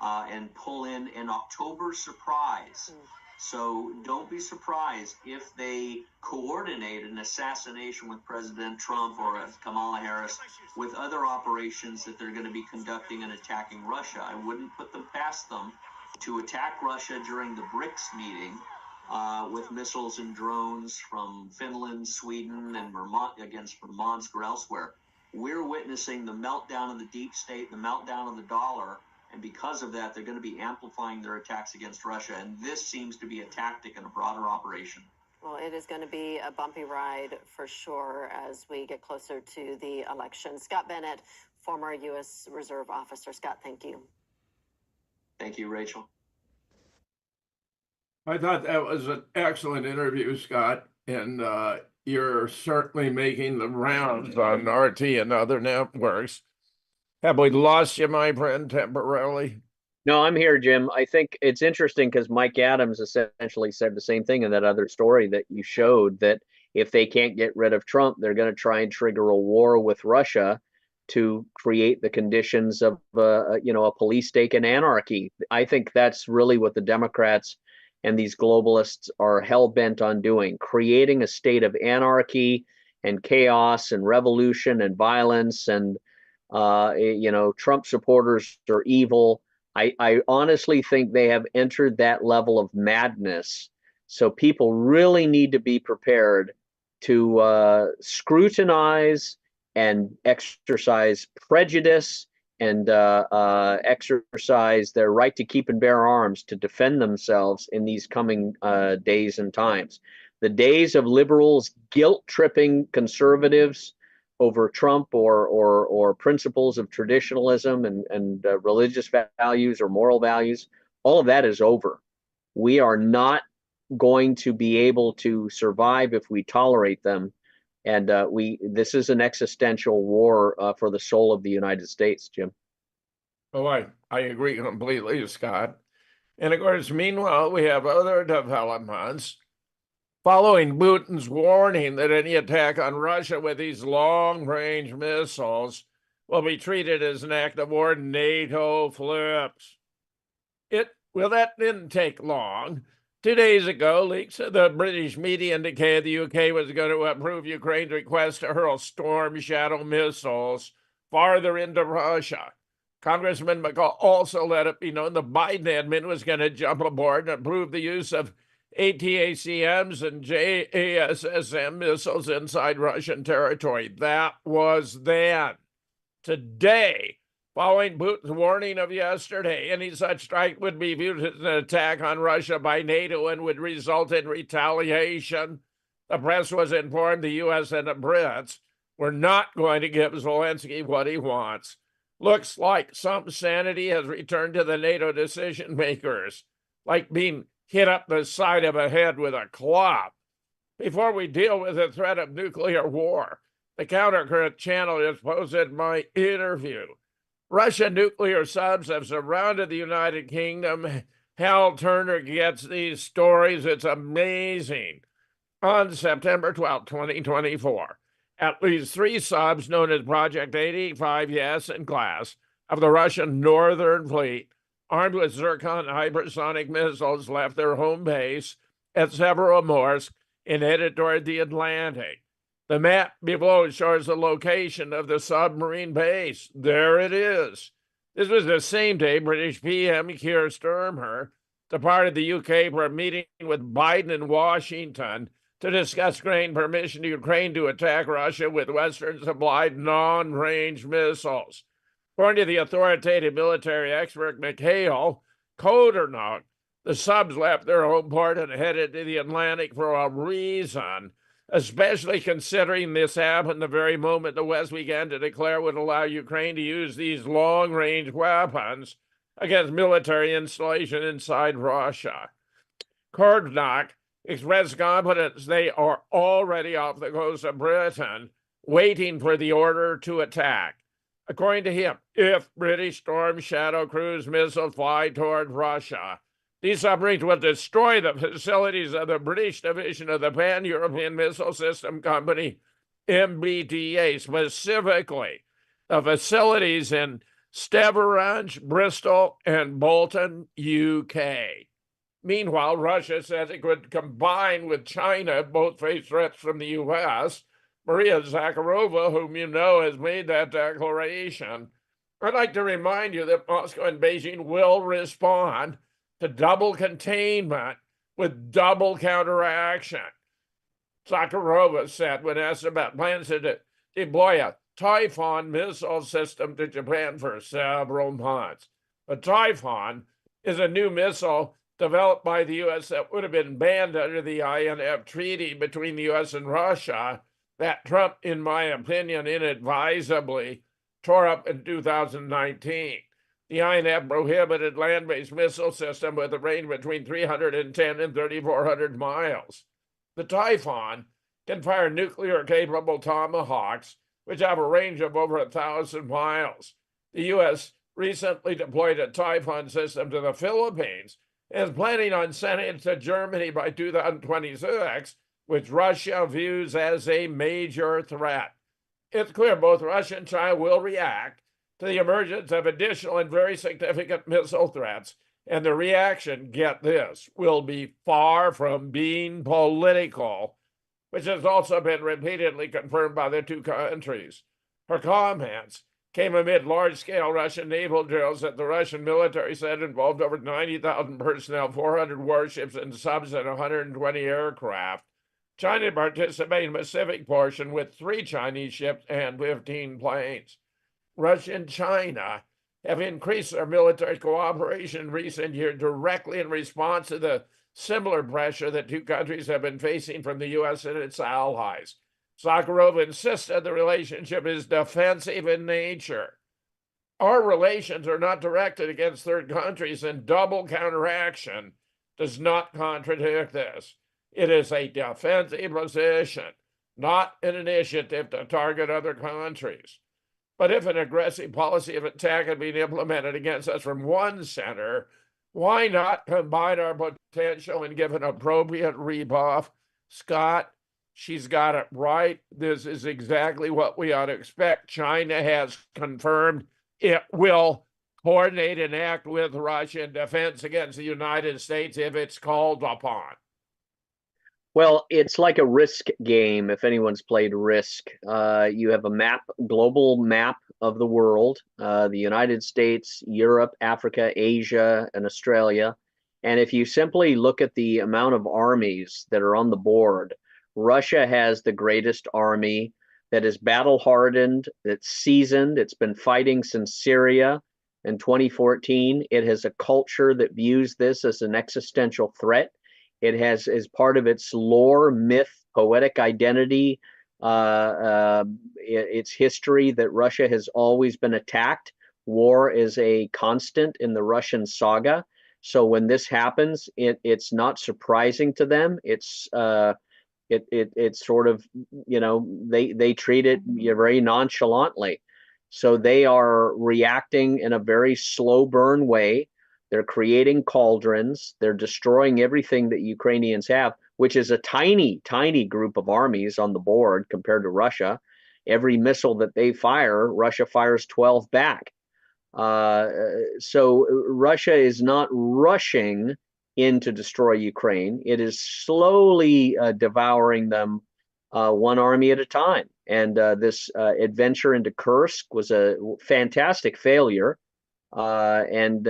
and pull in an October surprise. So don't be surprised if they coordinate an assassination with President Trump or Kamala Harris with other operations that they're going to be conducting and attacking Russia. I wouldn't put them past them to attack Russia during the BRICS meeting with missiles and drones from Finland, Sweden, and Vermont against Vermont or elsewhere. We're witnessing the meltdown of the deep state, the meltdown of the dollar. And because of that, they're going to be amplifying their attacks against Russia. And this seems to be a tactic and a broader operation. Well, it is going to be a bumpy ride for sure as we get closer to the election. Scott Bennett, former U.S. Reserve officer. Scott, thank you. Thank you, Rachel. I thought that was an excellent interview, Scott. And you're certainly making the rounds on RT and other networks. Have we lost you, my friend, temporarily? No, I'm here, Jim. I think it's interesting because Mike Adams essentially said the same thing in that other story that you showed, that if they can't get rid of Trump, they're going to try and trigger a war with Russia to create the conditions of, a police state and anarchy. I think that's really what the Democrats and these globalists are hell-bent on doing, creating a state of anarchy and chaos and revolution and violence and Trump supporters are evil. I honestly think they have entered that level of madness. So people really need to be prepared to scrutinize and exercise prejudice and exercise their right to keep and bear arms to defend themselves in these coming days and times. The days of liberals guilt-tripping conservatives over Trump or principles of traditionalism and religious values or moral values, all of that is over. We are not going to be able to survive if we tolerate them. And this is an existential war for the soul of the United States, Jim. Oh, I agree completely, Scott. And of course, meanwhile, we have other developments. Following Putin's warning that any attack on Russia with these long-range missiles will be treated as an act of war, NATO flips. That didn't take long. 2 days ago, leaks of the British media indicated the UK was going to approve Ukraine's request to hurl Storm Shadow missiles farther into Russia. Congressman McCall also let it be known the Biden admin was going to jump aboard and approve the use of ATACMs and JASSM missiles inside Russian territory. That was then. Today, following Putin's warning of yesterday, any such strike would be viewed as an attack on Russia by NATO and would result in retaliation. The press was informed the U.S. and the Brits were not going to give Zelensky what he wants. Looks like some sanity has returned to the NATO decision makers, like being hit up the side of a head with a club. Before we deal with the threat of nuclear war, the countercurrent channel is posted my interview. Russian nuclear subs have surrounded the United Kingdom. Hal Turner gets these stories. It's amazing. On September 12, 2024, at least 3 subs known as Project 85, yes, and Glass of the Russian Northern Fleet, armed with Zircon hypersonic missiles, left their home base at Severomorsk and headed toward the Atlantic. The map below shows the location of the submarine base. There it is. This was the same day British PM Keir Starmer departed the UK for a meeting with Biden in Washington to discuss granting permission to Ukraine to attack Russia with Western-supplied non-range missiles. According to the authoritative military expert McHale, code or not, the subs left their home port and headed to the Atlantic for a reason, especially considering this happened the very moment the West began to declare would allow Ukraine to use these long-range weapons against military installation inside Russia. Kordnak expressed confidence they are already off the coast of Britain, waiting for the order to attack. According to him, if British Storm Shadow cruise missiles fly toward Russia, these submarines will destroy the facilities of the British division of the Pan-European Missile System Company, MBDA, specifically the facilities in Steverange, Bristol, and Bolton, UK. Meanwhile, Russia says it could combine with China, both face threats from the U.S. Maria Zakharova, whom you know, has made that declaration. I'd like to remind you that Moscow and Beijing will respond to double containment with double counteraction. Zakharova said when asked about plans to deploy a Typhoon missile system to Japan for several months. A Typhoon is a new missile developed by the U.S. that would have been banned under the INF treaty between the U.S. and Russia that Trump, in my opinion, inadvisably tore up in 2019. The INF prohibited land-based missile system with a range between 310 and 3,400 miles. The Typhoon can fire nuclear-capable Tomahawks, which have a range of over 1,000 miles. The U.S. recently deployed a Typhoon system to the Philippines and is planning on sending it to Germany by 2026, which Russia views as a major threat. It's clear both Russia and China will react to the emergence of additional and very significant missile threats, and the reaction, get this, will be far from being political, which has also been repeatedly confirmed by the two countries. Her comments came amid large-scale Russian naval drills that the Russian military said involved over 90,000 personnel, 400 warships and subs, and 120 aircraft. China participated in the Pacific portion with 3 Chinese ships and 15 planes. Russia and China have increased their military cooperation in recent years directly in response to the similar pressure that two countries have been facing from the U.S. and its allies. Zakharova insisted the relationship is defensive in nature. Our relations are not directed against third countries, and double counteraction does not contradict this. It is a defensive position, not an initiative to target other countries. But if an aggressive policy of attack had been implemented against us from one center, why not combine our potential and give an appropriate rebuff? Scott, she's got it right. This is exactly what we ought to expect. China has confirmed it will coordinate and act with Russia in defense against the United States if it's called upon. Well, it's like a Risk game. If anyone's played Risk, you have a map, global map of the world, the United States, Europe, Africa, Asia, and Australia. And if you simply look at the amount of armies that are on the board, Russia has the greatest army that is battle hardened, that's seasoned, it's been fighting since Syria in 2014. It has a culture that views this as an existential threat. It has, as part of its lore, myth, poetic identity, its history, that Russia has always been attacked. War is a constant in the Russian saga. So when this happens, it's not surprising to them. It's sort of, they treat it very nonchalantly. So they are reacting in a very slow burn way. They're creating cauldrons. They're destroying everything that Ukrainians have, which is a tiny, tiny group of armies on the board compared to Russia. Every missile that they fire, Russia fires 12 back. So Russia is not rushing in to destroy Ukraine. It is slowly devouring them one army at a time. And this adventure into Kursk was a fantastic failure. And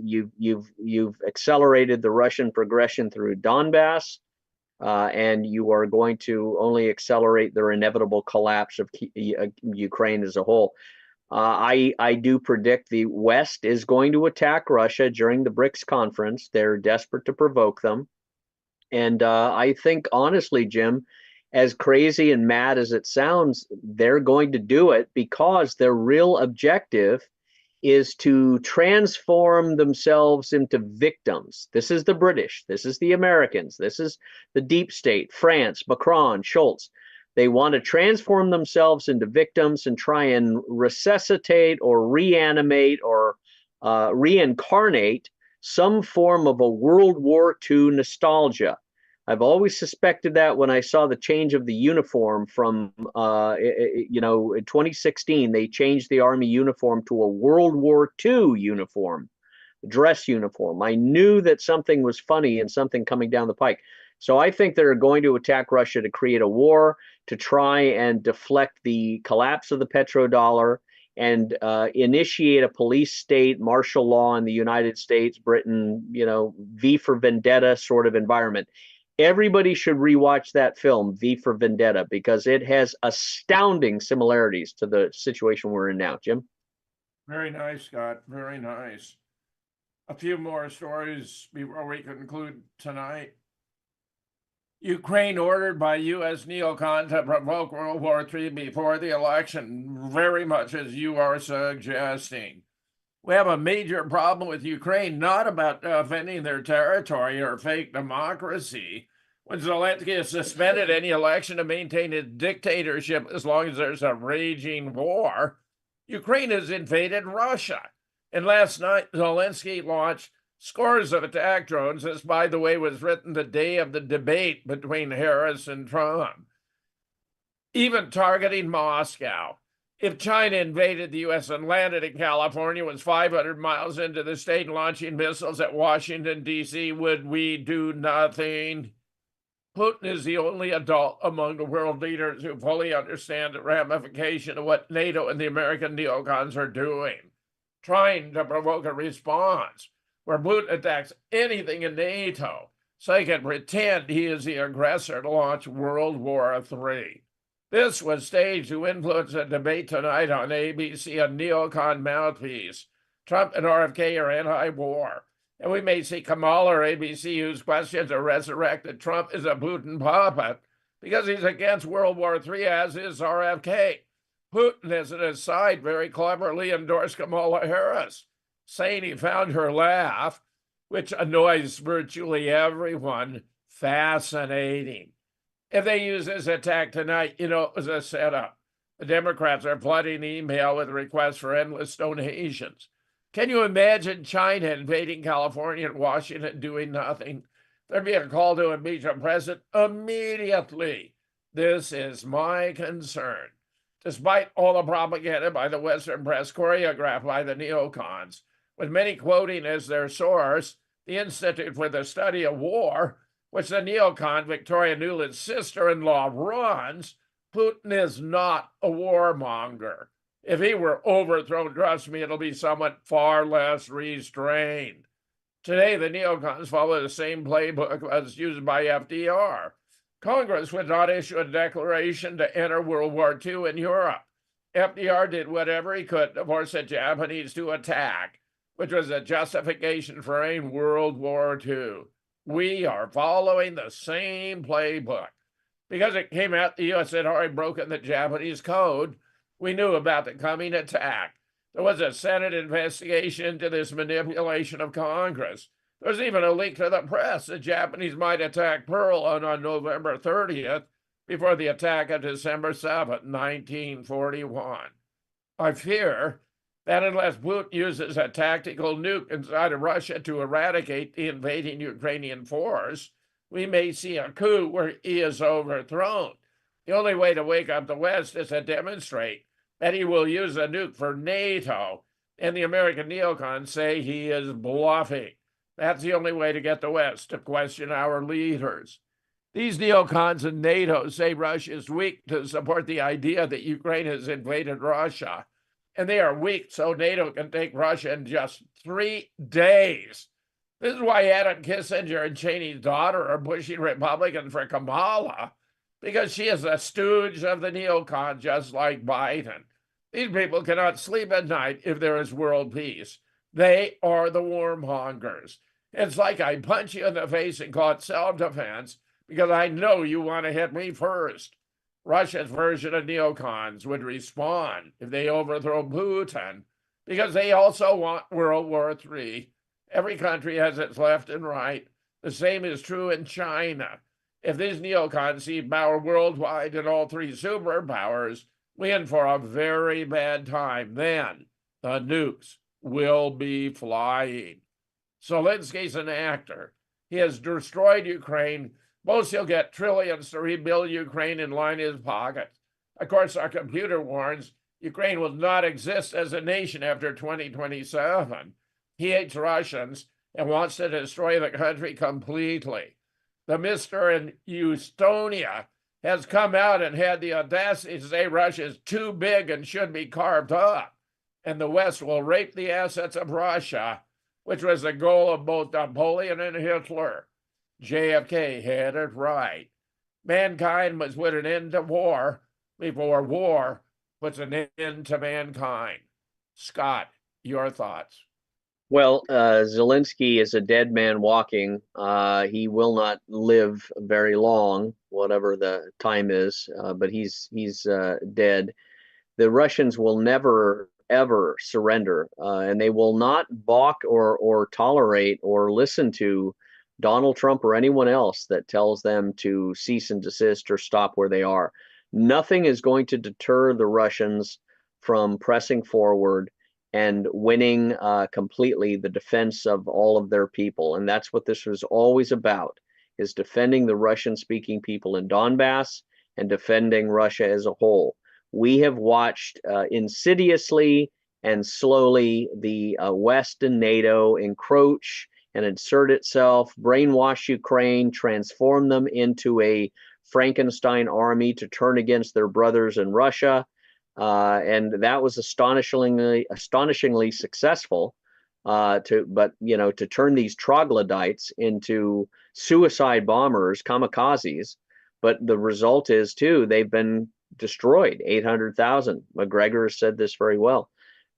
you've accelerated the Russian progression through Donbass, and you are going to only accelerate their inevitable collapse of Ukraine as a whole. I do predict the West is going to attack Russia during the BRICS conference. They're desperate to provoke them. And I think, honestly, Jim, as crazy and mad as it sounds, they're going to do it because their real objective is to transform themselves into victims. This is the British. This is the Americans. This is the deep state, France, Macron, Schultz. They want to transform themselves into victims and try and resuscitate or reanimate or reincarnate some form of a World War II nostalgia. I've always suspected that when I saw the change of the uniform from, in 2016, they changed the Army uniform to a World War II uniform, dress uniform. I knew that something was funny and something coming down the pike. So I think they're going to attack Russia to create a war, to try and deflect the collapse of the petrodollar and initiate a police state, martial law in the United States, Britain, V for Vendetta sort of environment. Everybody should rewatch that film, V for Vendetta, because it has astounding similarities to the situation we're in now. Jim? Very nice, Scott. Very nice. A few more stories before we conclude tonight. Ukraine ordered by U.S. neocons to provoke World War III before the election, very much as you are suggesting. We have a major problem with Ukraine, not about defending their territory or fake democracy. When Zelensky has suspended any election to maintain his dictatorship as long as there's a raging war, Ukraine has invaded Russia. And last night, Zelensky launched scores of attack drones. This, by the way, was written the day of the debate between Harris and Trump, even targeting Moscow. If China invaded the U.S. and landed in California, was 500 miles into the state launching missiles at Washington, D.C., would we do nothing? Putin is the only adult among the world leaders who fully understand the ramification of what NATO and the American neocons are doing, trying to provoke a response where Putin attacks anything in NATO so he can pretend he is the aggressor to launch World War III. This was staged to influence a debate tonight on ABC, a neocon mouthpiece. Trump and RFK are anti-war. And we may see Kamala or ABC whose questions are resurrected. Trump is a Putin puppet because he's against World War III, as is RFK. Putin, as an aside, very cleverly endorsed Kamala Harris, saying he found her laugh, which annoys virtually everyone, fascinating. If they use this attack tonight, it was a setup. The Democrats are flooding email with requests for endless donations. Can you imagine China invading California and Washington doing nothing? There'd be a call to impeach a president immediately. This is my concern. Despite all the propaganda by the Western press choreographed by the neocons, with many quoting as their source the Institute for the Study of War, which the neocon Victoria Nuland's sister-in-law runs, Putin is not a warmonger. If he were overthrown, trust me, it'll be somewhat far less restrained. Today, the neocons follow the same playbook as used by FDR. Congress would not issue a declaration to enter World War II in Europe. FDR did whatever he could to force the Japanese to attack, which was a justification for ending World War II. We are following the same playbook. Because it came out the U.S. had already broken the Japanese code, we knew about the coming attack. There was a Senate investigation into this manipulation of Congress. There was even a leak to the press. The Japanese might attack Pearl on November 30th before the attack of December 7th, 1941. I fear that unless Putin uses a tactical nuke inside of Russia to eradicate the invading Ukrainian force, we may see a coup where he is overthrown. The only way to wake up the West is to demonstrate that he will use a nuke for NATO, and the American neocons say he is bluffing. That's the only way to get the West to question our leaders. These neocons in NATO say Russia is weak to support the idea that Ukraine has invaded Russia, and they are weak so NATO can take Russia in just 3 days. This is why Adam Kissinger and Cheney's daughter are pushing Republicans for Kamala, because she is a stooge of the neocons, just like Biden. These people cannot sleep at night if there is world peace. They are the warmongers. It's like I punch you in the face and call it self-defense because I know you want to hit me first. Russia's version of neocons would respond if they overthrow Putin because they also want World War III. Every country has its left and right. The same is true in China. If these neocons see power worldwide and all three superpowers, we in for a very bad time. Then the nukes will be flying. Zelensky's an actor. He has destroyed Ukraine. Most he'll get trillions to rebuild Ukraine and line his pockets. Of course, our computer warns Ukraine will not exist as a nation after 2027. He hates Russians and wants to destroy the country completely. The Mr. in Estonia has come out and had the audacity to say Russia is too big and should be carved up, and the West will rape the assets of Russia, which was the goal of both Napoleon and Hitler. JFK had it right. Mankind must put an end to war before war puts an end to mankind. Scott, your thoughts? Well, Zelensky is a dead man walking. He will not live very long, whatever the time is, but he's dead. The Russians will never, ever surrender, and they will not balk or tolerate or listen to Donald Trump or anyone else that tells them to cease and desist or stop where they are. Nothing is going to deter the Russians from pressing forward and winning completely the defense of all of their people. And that's what this was always about, is defending the Russian-speaking people in Donbass and defending Russia as a whole. We have watched insidiously and slowly the West and NATO encroach and insert itself, brainwash Ukraine, transform them into a Frankenstein army to turn against their brothers in Russia. And that was astonishingly successful. To turn these troglodytes into suicide bombers, kamikazes. But the result is too, they've been destroyed. 800,000. McGregor has said this very well.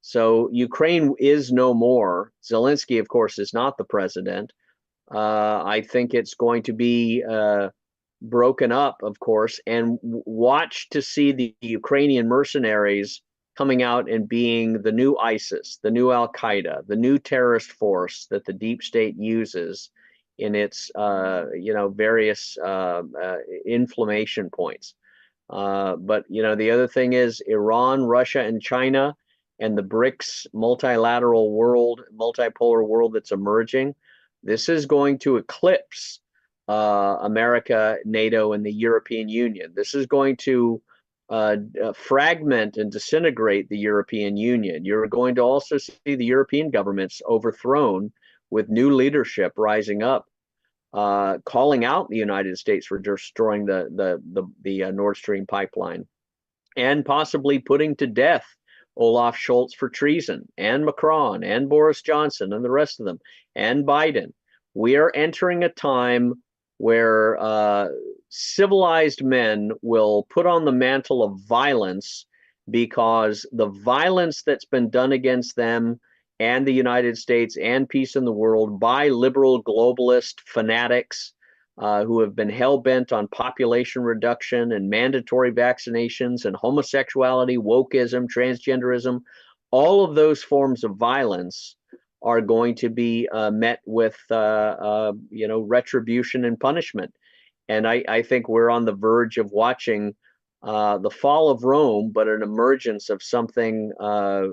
So Ukraine is no more. Zelensky, of course, is not the president. I think it's going to be broken up, of course, and watch to see the Ukrainian mercenaries coming out and being the new ISIS, the new Al Qaeda, the new terrorist force that the deep state uses in its various inflammation points. But the other thing is Iran, Russia, and China, and the BRICS multilateral world, multipolar world that's emerging. This is going to eclipse America, NATO, and the European Union. This is going to fragment and disintegrate the European Union. You're going to also see the European governments overthrown with new leadership rising up, calling out the United States for destroying the Nord Stream pipeline, and possibly putting to death Olaf Scholz for treason, and Macron, and Boris Johnson, and the rest of them, and Biden. We are entering a time where civilized men will put on the mantle of violence because the violence that's been done against them and the United States and peace in the world by liberal globalist fanatics who have been hell-bent on population reduction and mandatory vaccinations and homosexuality, wokeism, transgenderism, all of those forms of violence are going to be met with retribution and punishment. And I think we're on the verge of watching the fall of Rome, but an emergence of something. I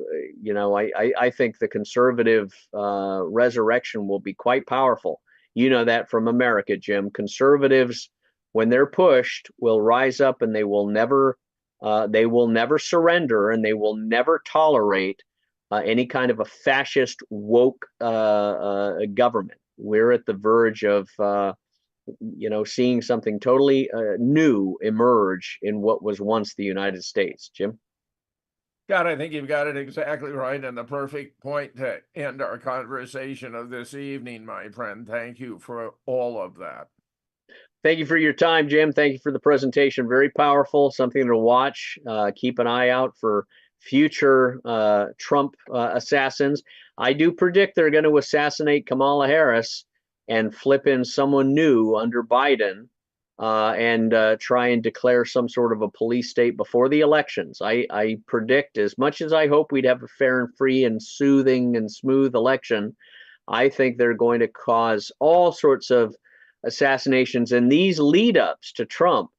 think the conservative resurrection will be quite powerful. You know that from America, Jim. Conservatives, when they're pushed, will rise up, and they will never surrender, and they will never tolerate any kind of a fascist woke government. We're at the verge of seeing something totally new emerge in what was once the United States. Jim? God, I think you've got it exactly right, and the perfect point to end our conversation of this evening, my friend. Thank you for all of that. Thank you for your time, Jim. Thank you for the presentation. Very powerful, something to watch. Keep an eye out for future Trump assassins. I do predict they're going to assassinate Kamala Harris and flip in someone new under Biden and try and declare some sort of a police state before the elections. I predict, as much as I hope we'd have a fair and free and soothing and smooth election, I think they're going to cause all sorts of assassinations. And these lead ups to Trump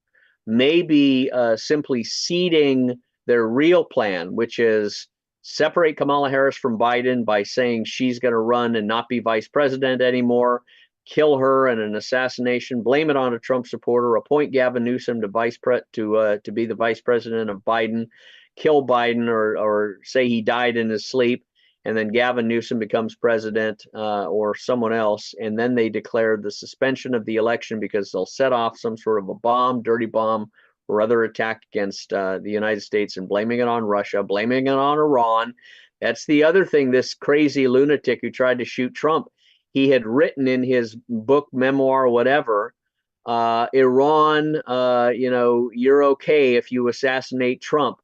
may be simply seeding their real plan, which is separate Kamala Harris from Biden by saying she's going to run and not be vice president anymore, kill her in an assassination, blame it on a Trump supporter, appoint Gavin Newsom to be the vice president of Biden, kill Biden or say he died in his sleep, and then Gavin Newsom becomes president or someone else, and then they declare the suspension of the election because they'll set off some sort of a bomb, dirty bomb, or other attack against the United States, and blaming it on Russia, blaming it on Iran. That's the other thing, this crazy lunatic who tried to shoot Trump, he had written in his book, memoir, whatever, Iran, you're okay if you assassinate Trump,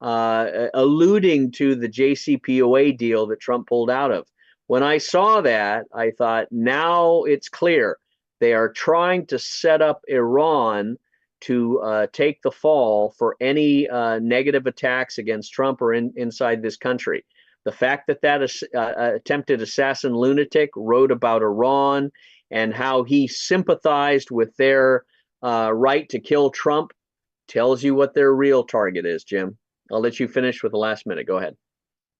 alluding to the JCPOA deal that Trump pulled out of. When I saw that, I thought, now it's clear. They are trying to set up Iran to take the fall for any negative attacks against Trump or inside this country. The fact that attempted assassin lunatic wrote about Iran and how he sympathized with their right to kill Trump tells you what their real target is, Jim. I'll let you finish with the last minute. Go ahead.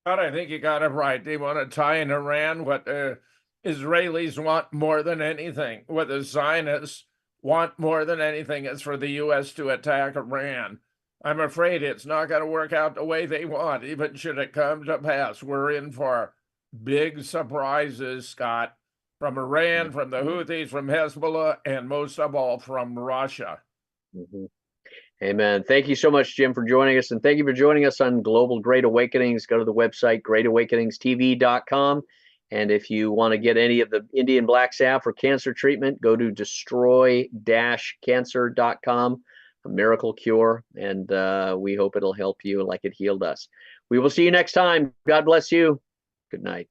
God, I think you got it right. They want to tie in Iran what Israelis want more than anything, what the Zionists want more than anything, is for the U.S. to attack Iran. I'm afraid it's not going to work out the way they want, even should it come to pass. We're in for big surprises, Scott, from Iran, from the Houthis, from Hezbollah, and most of all from Russia. Mm-hmm. Amen. Thank you so much, Jim, for joining us. And thank you for joining us on Global Great Awakenings. Go to the website, greatawakeningstv.com. And if you want to get any of the Indian black salve for cancer treatment, go to destroy-cancer.com. A miracle cure, and we hope it'll help you like it healed us. We will see you next time. God bless you. Good night.